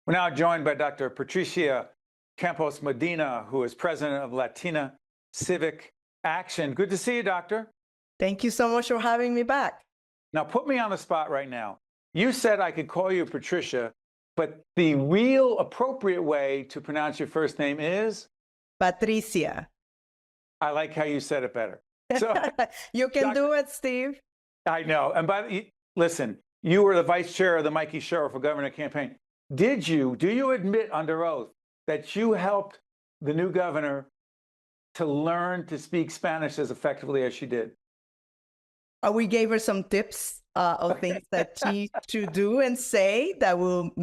We're now joined by Dr. Patricia Campos Medina, who is president of Latina Civic Action. Good to see you, doctor. Thank you so much for having me back. Now, put me on the spot right now. You said I could call you Patricia, but the real appropriate way to pronounce your first name is? Patricia. I like how you said it better. So, you can do it, Steve. I know. And listen, you were the vice chair of the Mikey Sherrill for Governor campaign. Do you admit under oath that you helped the new governor to learn to speak Spanish as effectively as she did? We gave her some tips of things that she should do and say that will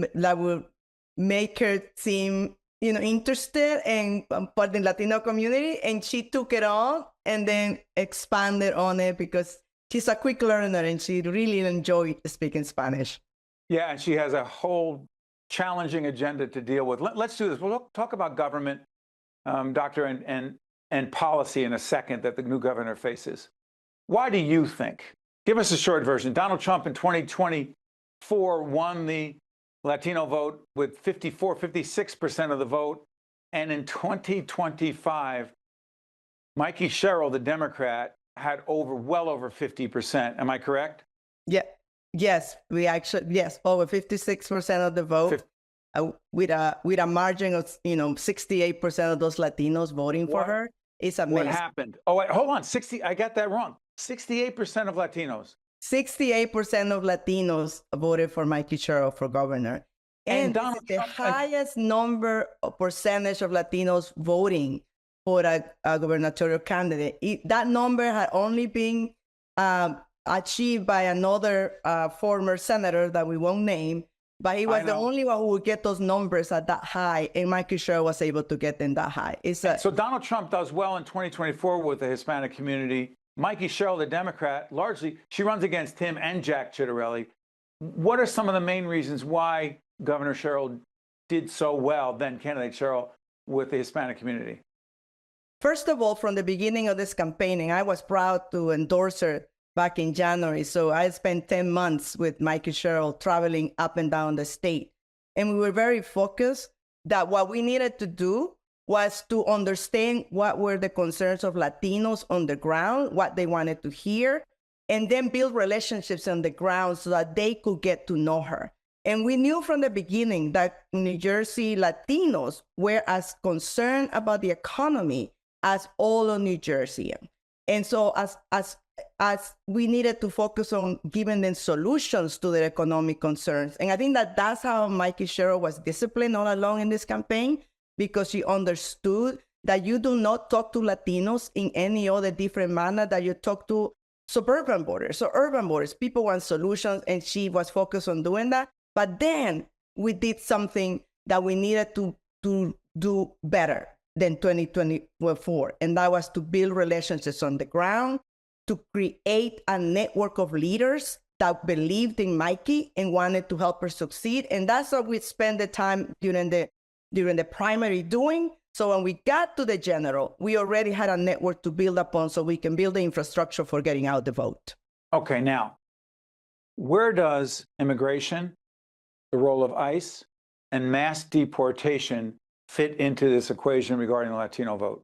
make her seem, interested in part the Latino community, and she took it on and then expanded on it because she's a quick learner and she really enjoyed speaking Spanish. Yeah, and she has a whole challenging agenda to deal with. Let's do this. We'll talk about government, doctor, and policy in a second that the new governor faces. Why do you think? Give us a short version. Donald Trump in 2024 won the Latino vote with 56% of the vote. And in 2025, Mikey Sherrill, the Democrat, had well over 50%. Am I correct? Yeah. Yes, over 56% of the vote, with a margin of 68% of those Latinos voting for her. It's amazing. What happened? Oh, wait, hold on. I got that wrong. 68% of Latinos. 68% of Latinos voted for Mikey Sherrill for governor. And Donald Trump, highest number of percentage of Latinos voting for a gubernatorial candidate. That number had only been achieved by another former senator that we won't name, but he was the only one who would get those numbers at that high, and Mikey Sherrill was able to get them that high. So Donald Trump does well in 2024 with the Hispanic community. Mikey Sherrill, the Democrat, largely, she runs against him and Jack Ciattarelli. What are some of the main reasons why Governor Sherrill did so well, then candidate Sherrill, with the Hispanic community? First of all, from the beginning of this campaigning, I was proud to endorse her back in January. So I spent 10 months with Mikey Sherrill traveling up and down the state. And we were very focused that what we needed to do was to understand what were the concerns of Latinos on the ground, what they wanted to hear, and then build relationships on the ground so that they could get to know her. And we knew from the beginning that New Jersey Latinos were as concerned about the economy as all of New Jerseyans. And so as we needed to focus on giving them solutions to their economic concerns. And I think that that's how Mikey Sherrill was disciplined all along in this campaign, because she understood that you do not talk to Latinos in any other different manner that you talk to suburban voters. So urban voters, people want solutions, and she was focused on doing that. But then we did something that we needed to do better than 2024, and that was to build relationships on the ground, to create a network of leaders that believed in Mikey and wanted to help her succeed. And that's what we spent the time during the primary doing. So when we got to the general, we already had a network to build upon so we can build the infrastructure for getting out the vote. Okay, now, where does immigration, the role of ICE, and mass deportation fit into this equation regarding the Latino vote?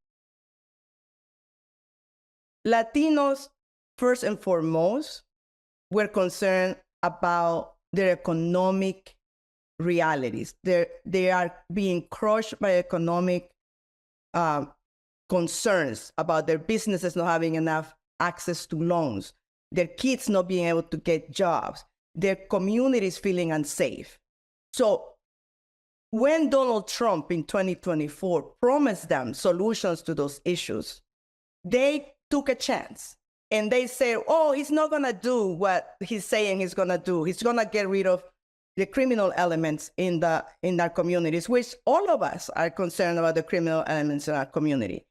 Latinos, first and foremost, were concerned about their economic realities. They are being crushed by economic concerns about their businesses not having enough access to loans, their kids not being able to get jobs, their communities feeling unsafe. So when Donald Trump in 2024 promised them solutions to those issues, they took a chance. And they said, oh, he's not going to do what he's saying he's going to do. He's going to get rid of the criminal elements in our communities, which all of us are concerned about the criminal elements in our community.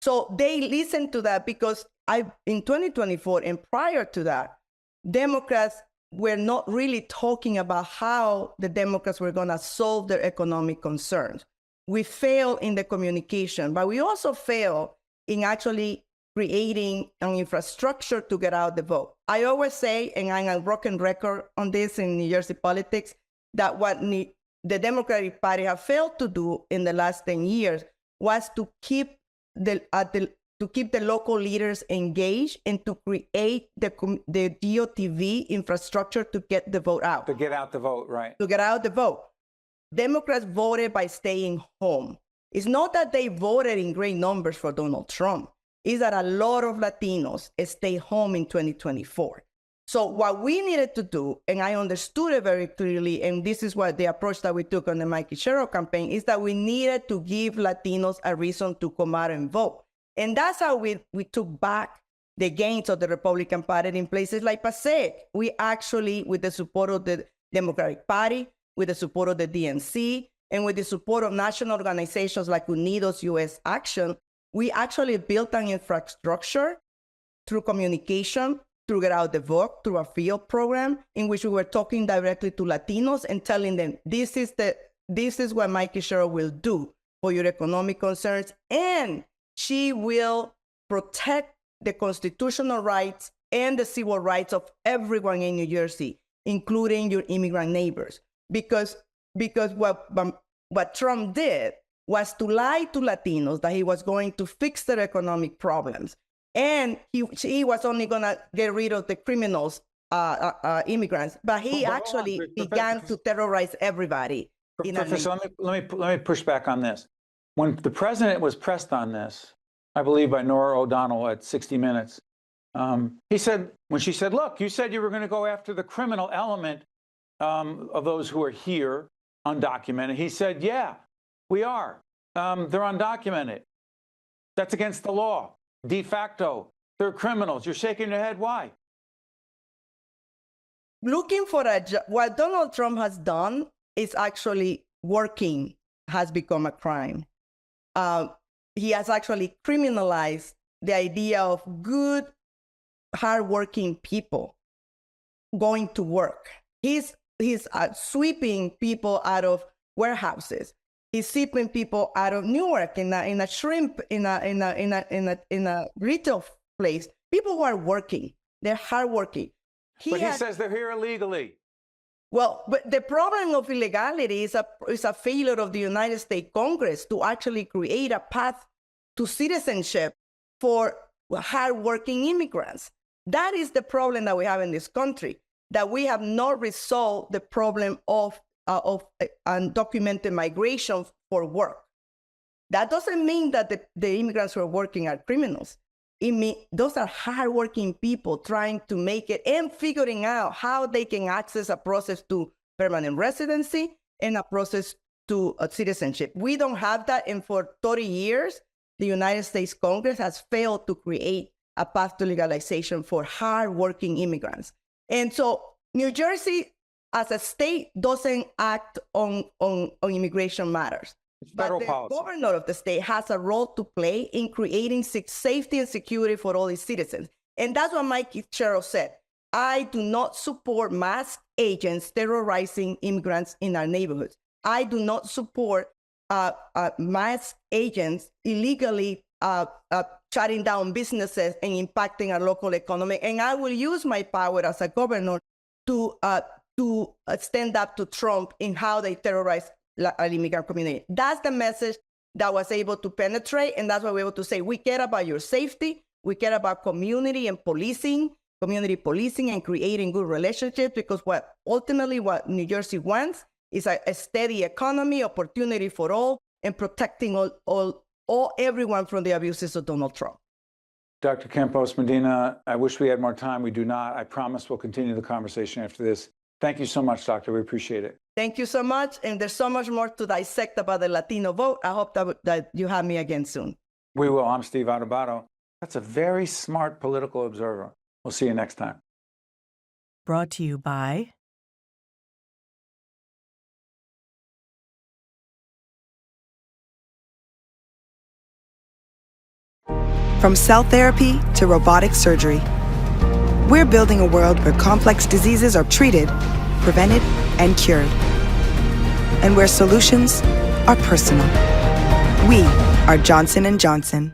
So they listened to that because in 2024 and prior to that, Democrats were not really talking about how the Democrats were going to solve their economic concerns. We failed in the communication, but we also failed in actually creating an infrastructure to get out the vote. I always say, and I'm a broken record on this in New Jersey politics, that what the Democratic Party have failed to do in the last 10 years was to keep the local leaders engaged and to create the DOTV infrastructure to get the vote out. To get out the vote, right. To get out the vote. Democrats voted by staying home. It's not that they voted in great numbers for Donald Trump. It's that a lot of Latinos stay home in 2024. So what we needed to do, and I understood it very clearly, and this is what the approach that we took on the Mikey Sherrill campaign, is that we needed to give Latinos a reason to come out and vote. And that's how we took back the gains of the Republican Party in places like Passaic. We actually, with the support of the Democratic Party, with the support of the DNC, and with the support of national organizations like Unidos U.S. Action, we actually built an infrastructure through communication, through Get Out the Vote, through a field program in which we were talking directly to Latinos and telling them, this is what Mikey Sherrill will do for your economic concerns, and she will protect the constitutional rights and the civil rights of everyone in New Jersey, including your immigrant neighbors. Because what Trump did was to lie to Latinos that he was going to fix their economic problems. And he was only going to get rid of the criminals, immigrants, but he actually began to terrorize everybody. Professor, let me push back on this. When the president was pressed on this, I believe by Norah O'Donnell at 60 Minutes, he said, when she said, look, you said you were going to go after the criminal element of those who are here, undocumented. He said, yeah, we are. They're undocumented. That's against the law. De facto, they're criminals. You're shaking your head. Why? Looking for a job. What Donald Trump has done is actually working has become a crime. He has actually criminalized the idea of good, hardworking people going to work. He's sweeping people out of warehouses. He's sweeping people out of Newark in a shrimp in a retail place. People who are working, they're hardworking. But he says they're here illegally. Well, but the problem of illegality is a failure of the United States Congress to actually create a path to citizenship for hardworking immigrants. That is the problem that we have in this country, that we have not resolved the problem of undocumented migration for work. That doesn't mean that the immigrants who are working are criminals. It means those are hardworking people trying to make it and figuring out how they can access a process to permanent residency and a process to citizenship. We don't have that, and for 30 years, the United States Congress has failed to create a path to legalization for hardworking immigrants. And so New Jersey, as a state, doesn't act on immigration matters. But the governor of the state has a role to play in creating safety and security for all its citizens. And that's what Mikey Sherrill said. I do not support masked agents terrorizing immigrants in our neighborhoods. I do not support masked agents illegally shutting down businesses and impacting our local economy. And I will use my power as a governor to stand up to Trump in how they terrorize our immigrant community. That's the message that was able to penetrate, and that's why we're able to say, we care about your safety, we care about community and policing, community policing and creating good relationships, because what New Jersey wants is a steady economy, opportunity for all, and protecting everyone from the abuses of Donald Trump. Dr. Campos Medina, I wish we had more time. We do not. I promise we'll continue the conversation after this. Thank you so much, Doctor. We appreciate it. Thank you so much. And there's so much more to dissect about the Latino vote. I hope that you have me again soon. We will. I'm Steve Adubato. That's a very smart political observer. We'll see you next time. Brought to you by From cell therapy to robotic surgery, we're building a world where complex diseases are treated, prevented, and cured. And where solutions are personal. We are Johnson & Johnson.